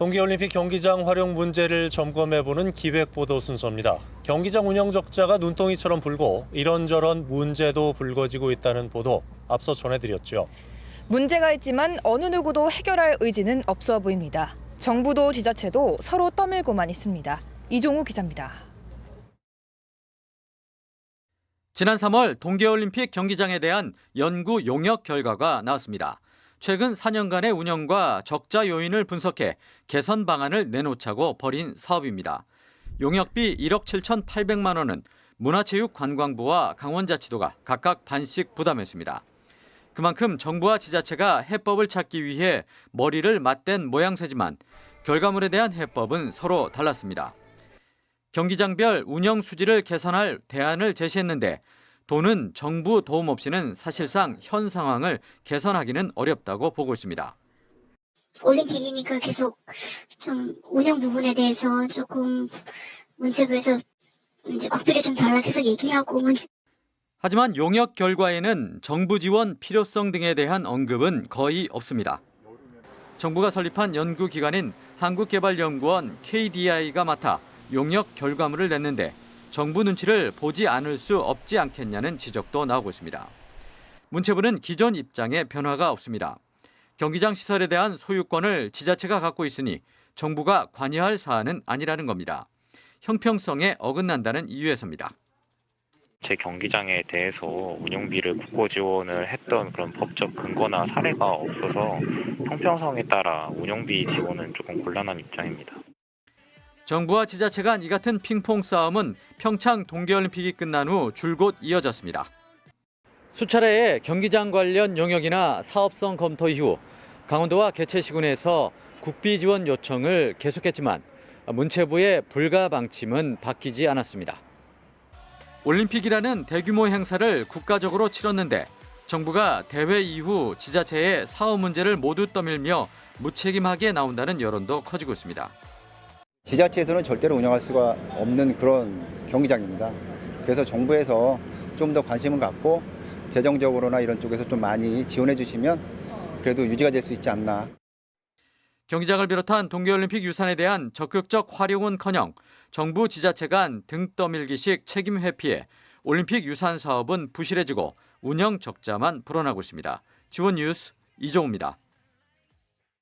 동계올림픽 경기장 활용 문제를 점검해보는 기획보도 순서입니다. 경기장 운영 적자가 눈덩이처럼 불고 이런저런 문제도 불거지고 있다는 보도 앞서 전해드렸죠. 문제가 있지만 어느 누구도 해결할 의지는 없어 보입니다. 정부도 지자체도 서로 떠밀고만 있습니다. 이종우 기자입니다. 지난 3월 동계올림픽 경기장에 대한 연구 용역 결과가 나왔습니다. 최근 4년간의 운영과 적자 요인을 분석해 개선 방안을 내놓자고 벌인 사업입니다. 용역비 1억 7,800만 원은 문화체육관광부와 강원자치도가 각각 반씩 부담했습니다. 그만큼 정부와 지자체가 해법을 찾기 위해 머리를 맞댄 모양새지만 결과물에 대한 해법은 서로 달랐습니다. 경기장별 운영 수지를 개선할 대안을 제시했는데 도는 정부 도움 없이는 사실상 현 상황을 개선하기는 어렵다고 보고 있습니다. 올림픽이니까 계속 좀 운영 부분에 대해서 조금 문체부에서 이제 국비를 좀 달라 계속 얘기하고. 하지만 용역 결과에는 정부 지원 필요성 등에 대한 언급은 거의 없습니다. 정부가 설립한 연구기관인 한국개발연구원 KDI가 맡아 용역 결과물을 냈는데 정부 눈치를 보지 않을 수 없지 않겠냐는 지적도 나오고 있습니다. 문체부는 기존 입장에 변화가 없습니다. 경기장 시설에 대한 소유권을 지자체가 갖고 있으니 정부가 관여할 사안은 아니라는 겁니다. 형평성에 어긋난다는 이유에서입니다. 제 경기장에 대해서 운영비를 국고 지원을 했던 그런 법적 근거나 사례가 없어서 형평성에 따라 운영비 지원은 조금 곤란한 입장입니다. 정부와 지자체 간 이 같은 핑퐁 싸움은 평창 동계올림픽이 끝난 후 줄곧 이어졌습니다. 수차례의 경기장 관련 용역이나 사업성 검토 이후 강원도와 개최시군에서 국비 지원 요청을 계속했지만 문체부의 불가 방침은 바뀌지 않았습니다. 올림픽이라는 대규모 행사를 국가적으로 치렀는데 정부가 대회 이후 지자체의 사업 문제를 모두 떠밀며 무책임하게 나온다는 여론도 커지고 있습니다. 지자체에서는 절대로 운영할 수가 없는 그런 경기장입니다. 그래서 정부에서 좀 더 관심을 갖고 재정적으로나 이런 쪽에서 좀 많이 지원해 주시면 그래도 유지가 될 수 있지 않나. 경기장을 비롯한 동계올림픽 유산에 대한 적극적 활용은커녕 정부 지자체 간 등 떠밀기식 책임 회피에 올림픽 유산 사업은 부실해지고 운영 적자만 불어나고 있습니다. 지원 뉴스 이종우입니다.